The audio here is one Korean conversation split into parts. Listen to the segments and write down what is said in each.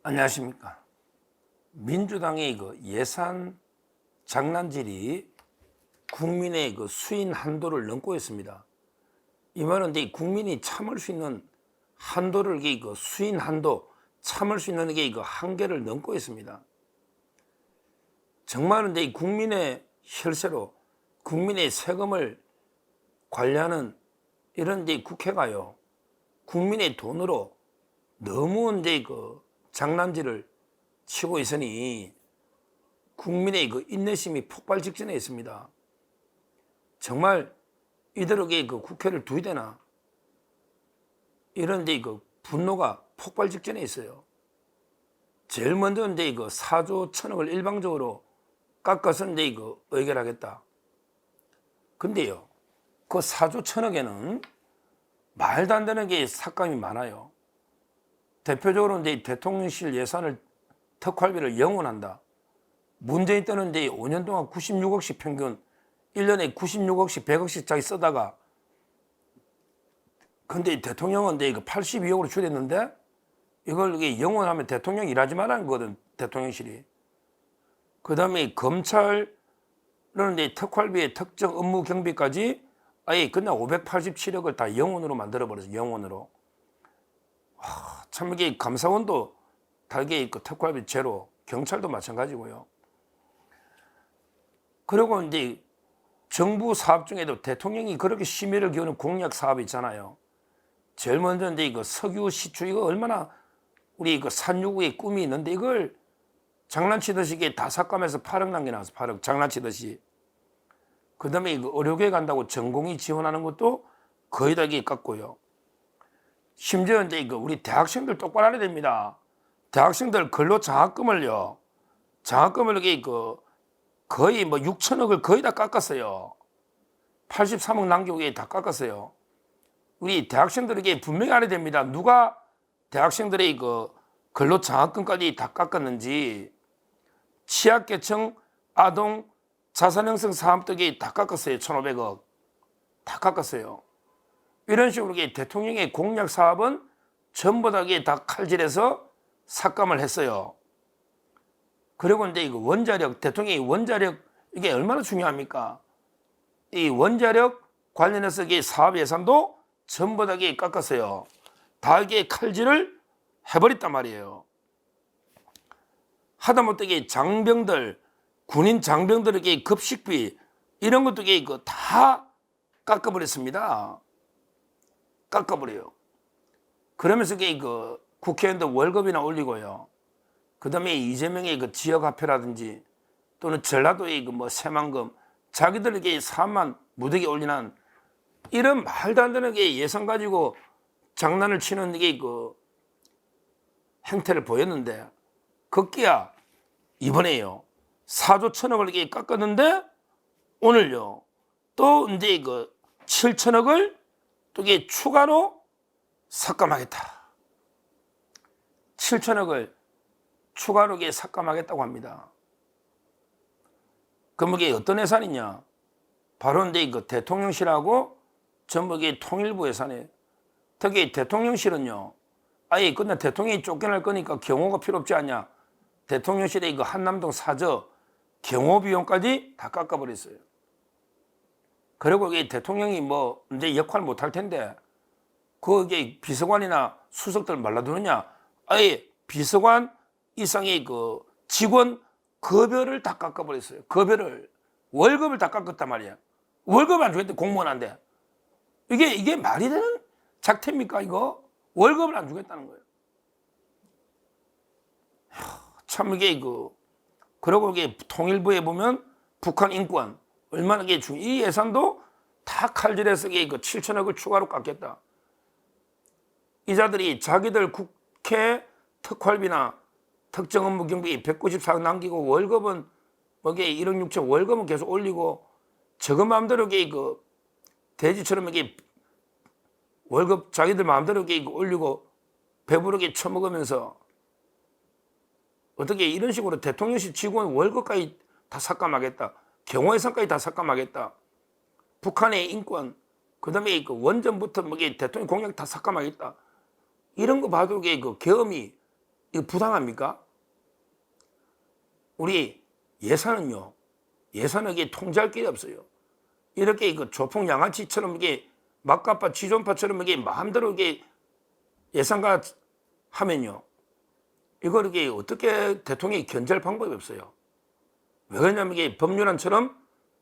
안녕하십니까. 민주당의 그 예산 장난질이 국민의 그 수인 한도를 넘고 있습니다. 이 말은 이제 국민이 참을 수 있는 한도를 그 수인 한도, 참을 수 있는 게 그 한계를 넘고 있습니다. 정말은 이제 국민의 혈세로 국민의 세금을 관리하는 이런 이제 국회가요, 국민의 돈으로 너무 이제 그 장난질을 치고 있으니 국민의 그 인내심이 폭발 직전에 있습니다. 정말 이들에게 그 국회를 두야 되나? 이런 이제 그 분노가 폭발 직전에 있어요. 제일 먼저 이제 그 4조 1천억을 일방적으로 깎아서 이제 그 의결하겠다. 근데요, 그 4조 1천억에는 말도 안 되는 게 삭감이 많아요. 대표적으로 이제 대통령실 예산을 특활비를 영원한다. 문재인 때는 이제 5년 동안 96억씩 평균 1년에 96억씩 100억씩 자기 쓰다가, 근데 대통령은 이제 82억으로 줄였는데 이걸 이게 영원하면 대통령이 일하지 말라는 거거든, 대통령실이. 그 다음에 검찰은 이제 특활비의 특정 업무 경비까지 아예 그냥 587억을 다 영원으로 만들어버렸어, 영원으로. 참 이게 감사원도 달게 있고 특활비 제로, 경찰도 마찬가지고요. 그리고 이제 정부 사업 중에도 대통령이 그렇게 심의를 기울이는 공약 사업이 있잖아요. 제일 먼저 이제 이거 석유 시추, 이거 얼마나 우리 그 산유국의 꿈이 있는데 이걸 장난치듯이 이게 다 삭감해서 8억 남겨놨어, 8억 장난치듯이. 그 다음에 이거 의료계 간다고 전공의 지원하는 것도 거의 다 이게 깎고요. 심지어 이제 이거 우리 대학생들 똑바로 알아야 됩니다. 대학생들 근로장학금을요, 장학금을 이게 그 거의 뭐 6천억을 거의 다 깎았어요. 83억 남기고 다 깎았어요. 우리 대학생들에게 분명히 알아야 됩니다. 누가 대학생들의 그 근로장학금까지 다 깎았는지. 취약계층 아동 자산형성 사업등이 다 깎았어요. 1,500억 다 깎았어요. 이런 식으로 대통령의 공약 사업은 전부 다 칼질해서 삭감을 했어요. 그리고 이제 이거 원자력, 대통령의 원자력, 이게 얼마나 중요합니까? 이 원자력 관련해서 이게 사업 예산도 전부 다 깎았어요. 다 이게 칼질을 해버렸단 말이에요. 하다못해 장병들, 군인 장병들에게 급식비 이런 것도 이거 다 깎아버렸습니다. 깎아버려요. 그러면서 그 국회의원들 월급이나 올리고요. 그 다음에 이재명의 그 지역화폐라든지 또는 전라도의 그 뭐 새만금, 자기들에게 3만 무더기 올리는 이런 말도 안 되는 게 예산 가지고 장난을 치는 게 그 행태를 보였는데, 급기야 이번에요 4조 1천억을 이렇게 깎았는데 오늘요 또 이제 그 7천억을 또 이게 추가로 삭감하겠다. 7천억을 추가로 이게 삭감하겠다고 합니다. 그럼 이게 어떤 예산이냐? 바로 이제 그 대통령실하고 전부 이게 통일부 예산이에요. 특히 대통령실은요, 아예 그냥 대통령이 쫓겨날 거니까 경호가 필요 없지 않냐? 대통령실에 이거 한남동 사저 경호 비용까지 다 깎아버렸어요. 그리고 이게 대통령이 뭐 이제 역할 못 할 텐데 그게 비서관이나 수석들 말라두느냐? 아예 비서관 이상의 그 직원 급여를 다 깎아버렸어요. 급여를, 월급을 다 깎았단 말이야. 월급 안 주겠대, 공무원한테. 이게 말이 되는 작태입니까, 이거? 월급을 안 주겠다는 거예요. 참 이게 그리고 이게 통일부에 보면 북한 인권 얼마나 이게 이 예산도 다 칼질해서 이게 7천억을 추가로 깎겠다. 이 자들이 자기들 국회 특활비나 특정 업무 경비 194억 남기고 월급은 뭐게 1억 6천 월급은 계속 올리고 저거 마음대로 이게 돼지처럼 이게 월급 자기들 마음대로 이게 올리고 배부르게 처먹으면서 어떻게 이런 식으로 대통령실 직원 월급까지 다 삭감하겠다. 경호예산까지 다 삭감하겠다. 북한의 인권, 그 다음에 원전부터 뭐 대통령 공약 다 삭감하겠다. 이런 거 봐도 그 계엄이 이거 부당합니까? 우리 예산은요, 예산은 이게 통제할 길이 없어요. 이렇게 그 조폭 양아치처럼 이게 막가파 지존파처럼 이게 마음대로 이게 예산가 하면요, 이걸 이게 어떻게 대통령이 견제할 방법이 없어요. 왜 그러냐면 이게 법률안처럼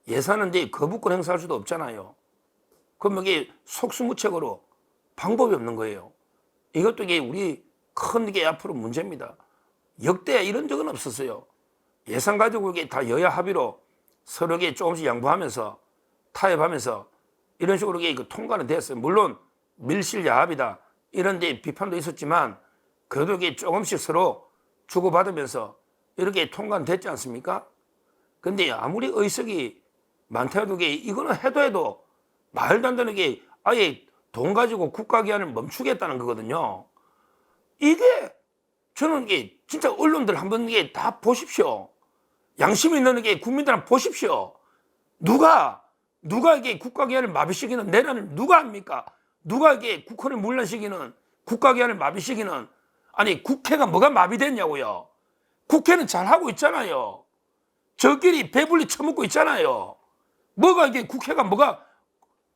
예산은 이제 거부권 행사할 수도 없잖아요. 그럼 이게 속수무책으로 방법이 없는 거예요. 이것도 이게 우리 큰 게 앞으로 문제입니다. 역대 이런 적은 없었어요. 예산 가지고 이게 다 여야 합의로 서로에게 조금씩 양보하면서 타협하면서 이런 식으로 이게 통과는 됐어요. 물론 밀실야합이다 이런 데 비판도 있었지만 그래도 이게 조금씩 서로 주고받으면서 이렇게 통과는 됐지 않습니까? 근데 아무리 의석이 많다 해도 이거는 해도 말도 안 되는 게 아예 돈 가지고 국가기관을 멈추겠다는 거거든요. 이게 저는 이게 진짜 언론들 한번 이게 다 보십시오. 양심 있는 게 국민들 한번 보십시오. 누가 이게 국가기관을 마비시키는 내란을 누가 합니까? 누가 이게 국헌을 문란시키는 국가기관을 마비시키는 아니 국회가 뭐가 마비됐냐고요. 국회는 잘하고 있잖아요. 저끼리 배불리 처먹고 있잖아요. 뭐가 이게 국회가 뭐가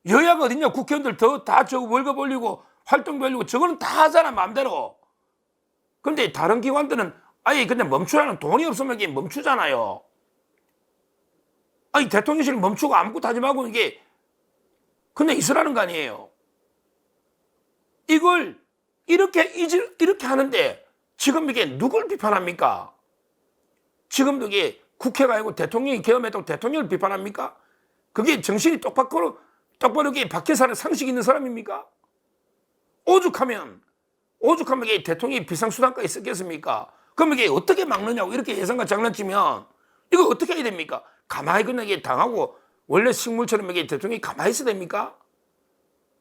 여야가 어딨냐. 국회의원들 다 저 월급 올리고 활동비 올리고 저거는 다 하잖아 마음대로. 근데 다른 기관들은 아예 그냥 멈추라는 돈이 없으면 이게 멈추잖아요. 아니 대통령실 멈추고 아무것도 하지 말고 이게 그냥 있으라는 거 아니에요. 이걸 이렇게 하는데 지금 이게 누굴 비판합니까? 지금도 이게 국회가 아니고 대통령이 계엄했다고 대통령을 비판합니까? 그게 정신이 똑바로 이게 박혀 사는 상식 있는 사람입니까? 오죽하면 이게 대통령이 비상수단까지 쓰겠습니까? 그럼 이게 어떻게 막느냐고 이렇게 예산과 장난치면 이거 어떻게 해야 됩니까? 가만히 그냥 이게 당하고 원래 식물처럼 이게 대통령이 가만히 있어야 됩니까?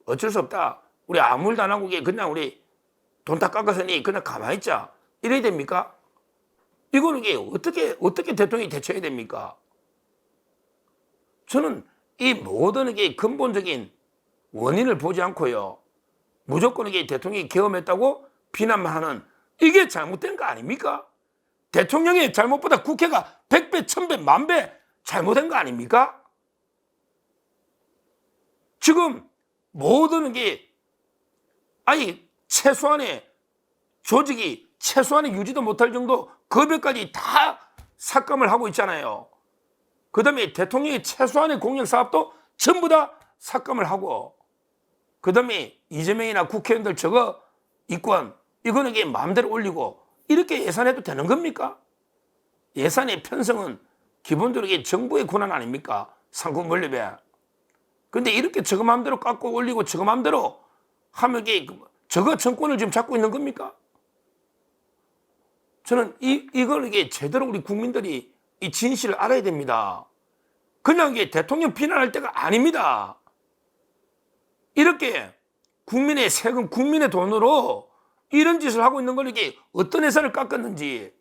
어쩔 수 없다. 우리 아무 일도 안 하고 이게 그냥 우리 돈 다 깎아서니 그냥 가만히 있자. 이래야 됩니까? 이거는 이게 어떻게 대통령이 대처해야 됩니까? 저는 이 모든 이게 근본적인 원인을 보지 않고요. 무조건 이게 대통령이 계엄했다고 비난만 하는 이게 잘못된 거 아닙니까? 대통령의 잘못보다 국회가 100배, 1000배, 10,000배 잘못된 거 아닙니까? 지금 모든 게 아니 최소한의 조직이 최소한의 유지도 못할 정도 급여까지 다 삭감을 하고 있잖아요. 그 다음에 대통령의 최소한의 공약사업도 전부 다 삭감을 하고 그 다음에 이재명이나 국회의원들 저거 이권 이거는 이게 마음대로 올리고 이렇게 예산해도 되는 겁니까? 예산의 편성은 기본적으로 이게 정부의 권한 아닙니까? 상권 분립에. 근데 이렇게 저거 마음대로 깎고 올리고 저거 마음대로 하면 이게 저거 정권을 지금 잡고 있는 겁니까? 저는 이걸 이게 제대로 우리 국민들이 이 진실을 알아야 됩니다. 그냥 이게 대통령 비난할 때가 아닙니다. 이렇게 국민의 세금, 국민의 돈으로 이런 짓을 하고 있는 걸 이게 어떤 예산을 깎았는지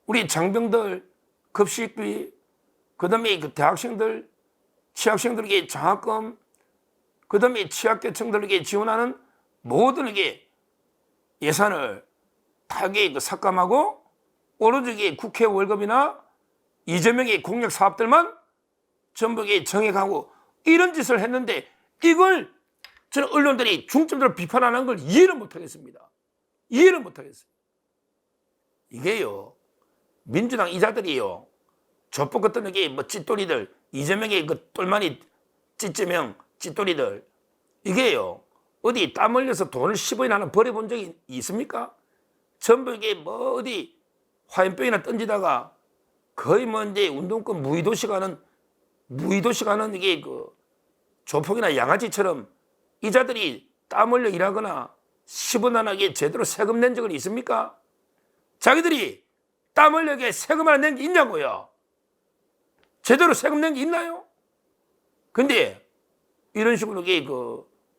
우리 장병들 급식비, 그 다음에 그 대학생들, 취학생들에게 장학금, 그 다음에 취약계층들에게 지원하는 모든 이게 예산을 다 이게 삭감하고 오로지 이게 국회 월급이나 이재명의 공약 사업들만 전부 이게 정액하고 이런 짓을 했는데 이걸 저는 언론들이 중점적으로 비판하는 걸 이해를 못하겠습니다. 이해를 못하겠어요. 이게요, 민주당 이자들이요, 조폭 같은 게 뭐 찌또리들, 이재명의 그 똘마니 찌재명 찌또리들, 이게요, 어디 땀 흘려서 돈을 10원이나 하나 버려본 적이 있습니까? 전부 이게 뭐 어디 화염병이나 던지다가 거의 뭐 이제 운동권 무의도시가는 이게 그 조폭이나 양아치처럼 이자들이 땀 흘려 일하거나 10원 하나 이게 제대로 세금 낸 적은 있습니까? 자기들이 땀 흘려 세금 하나 낸 게 있냐고요? 제대로 세금 낸 게 있나요? 근데 이런 식으로 이게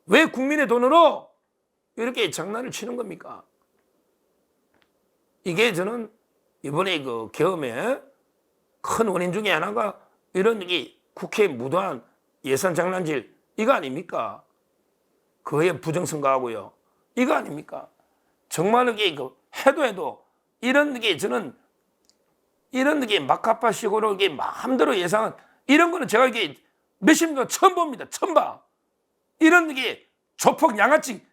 왜 국민의 돈으로 이렇게 장난을 치는 겁니까? 이게 저는 이번에 그 계엄의 큰 원인 중에 하나가 이런 게 국회에 무도한 예산 장난질 이거 아닙니까? 그에 부정선거하고요. 이거 아닙니까? 정말 이게 해도 이런 게 저는 이런 게 막가파식으로 이게 마음대로 예상은 이런 거는 제가 이게 몇십 년 처음 봅니다. 처음 봐. 이런 게 조폭 양아치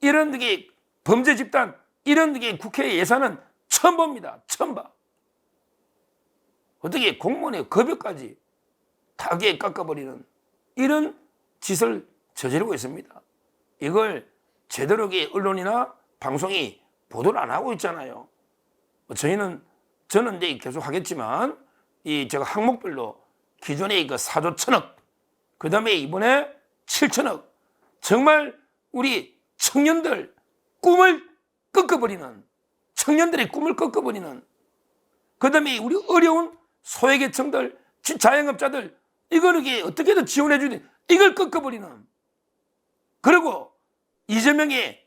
이런 게 범죄 집단 이런 게 국회 예산은 처음 봅니다. 처음 봐. 어떻게 공무원의 급여까지 타게 깎아버리는 이런 짓을 저지르고 있습니다. 이걸 제대로 언론이나 방송이 보도를 안 하고 있잖아요. 저는 이제 계속 하겠지만 제가 항목별로 기존에 4조 1천억, 그 다음에 이번에 7천억, 정말 우리 청년들 꿈을 꺾어버리는, 청년들의 꿈을 꺾어버리는, 그 다음에 우리 어려운 소외계층들, 자영업자들, 이거를 어떻게든 지원해주는, 이걸 꺾어버리는, 그리고 이재명의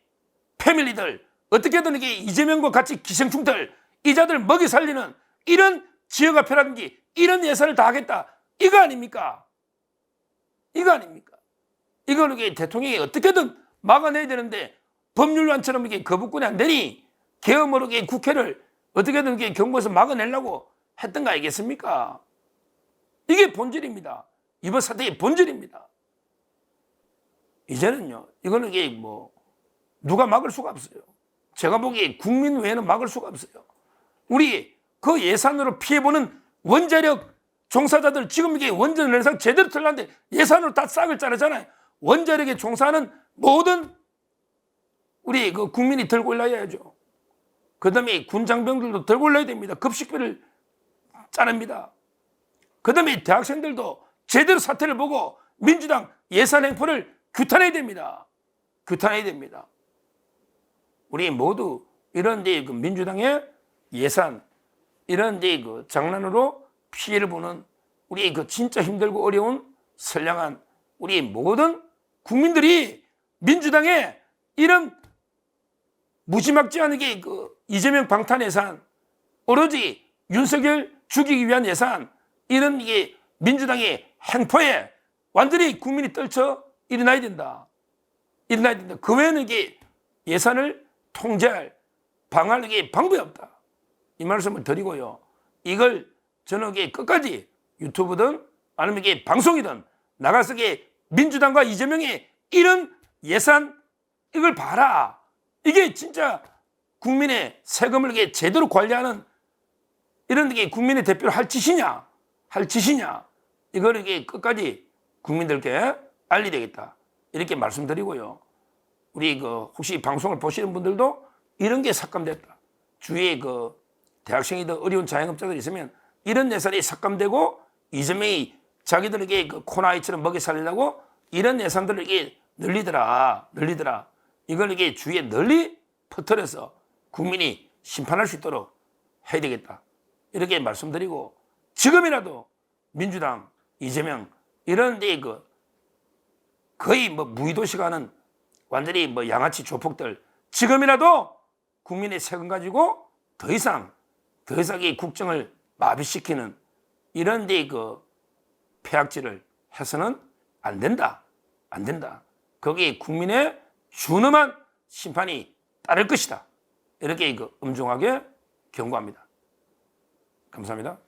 패밀리들, 어떻게든 이재명과 같이 기생충들, 이자들 먹이 살리는 이런 지역화표라든지 이런 예산을 다 하겠다. 이거 아닙니까? 이거 아닙니까? 이거는 대통령이 어떻게든 막아내야 되는데 법률안처럼 거부권이 안 되니 계엄으로 국회를 어떻게든 경고해서 막아내려고 했던 거 아니겠습니까? 이게 본질입니다. 이번 사태의 본질입니다. 이제는요, 이거는 누가 막을 수가 없어요. 제가 보기에 국민 외에는 막을 수가 없어요. 우리 그 예산으로 피해보는 원자력 종사자들 지금 원전 현상 제대로 틀렸는데 예산으로 다 싹을 자르잖아요. 원자력에 종사하는 모든 우리 국민이 들고 올라야죠. 그 다음에 군장병들도 들고 올라야 됩니다. 급식비를 자릅니다. 그 다음에 대학생들도 제대로 사태를 보고 민주당 예산 행포를 규탄해야 됩니다. 규탄해야 됩니다. 우리 모두 이런 데 민주당의 예산, 이런 데 장난으로 피해를 보는 우리 진짜 힘들고 어려운 선량한 우리 모든 국민들이 민주당의 이런 무지막지한 이재명 방탄 예산, 오로지 윤석열 죽이기 위한 예산, 이런 민주당의 행포에 완전히 국민이 떨쳐 일어나야 된다. 일어나야 된다. 그 외에는 예산을 통제할 방할 방법이 없다. 이 말씀을 드리고요. 이걸 저는 끝까지 유튜브든 아니면 방송이든 나가서 민주당과 이재명의 이런 예산 이걸 봐라. 이게 진짜 국민의 세금을 제대로 관리하는 이런 국민의 대표를 할 짓이냐? 할 짓이냐? 이걸 끝까지 국민들께 알려야 되겠다. 이렇게 말씀드리고요. 우리 혹시 방송을 보시는 분들도 이런 게 삭감됐다. 주위에 대학생이든 어려운 자영업자들이 있으면 이런 예산이 삭감되고 이재명이 자기들에게 코나이처럼 먹여 살리려고 이런 예산들을 늘리더라. 이걸 주위에 널리 퍼뜨려서 국민이 심판할 수 있도록 해야 되겠다. 이렇게 말씀드리고 지금이라도 민주당, 이재명 이런 데 거의 무의도시가 하는 완전히 양아치 조폭들 지금이라도 국민의 세금 가지고 더 이상 이 국정을 마비시키는 이런 데 폐악질을 해서는 안 된다. 안 된다. 거기에 국민의 준엄한 심판이 따를 것이다. 이렇게 엄중하게 경고합니다. 감사합니다.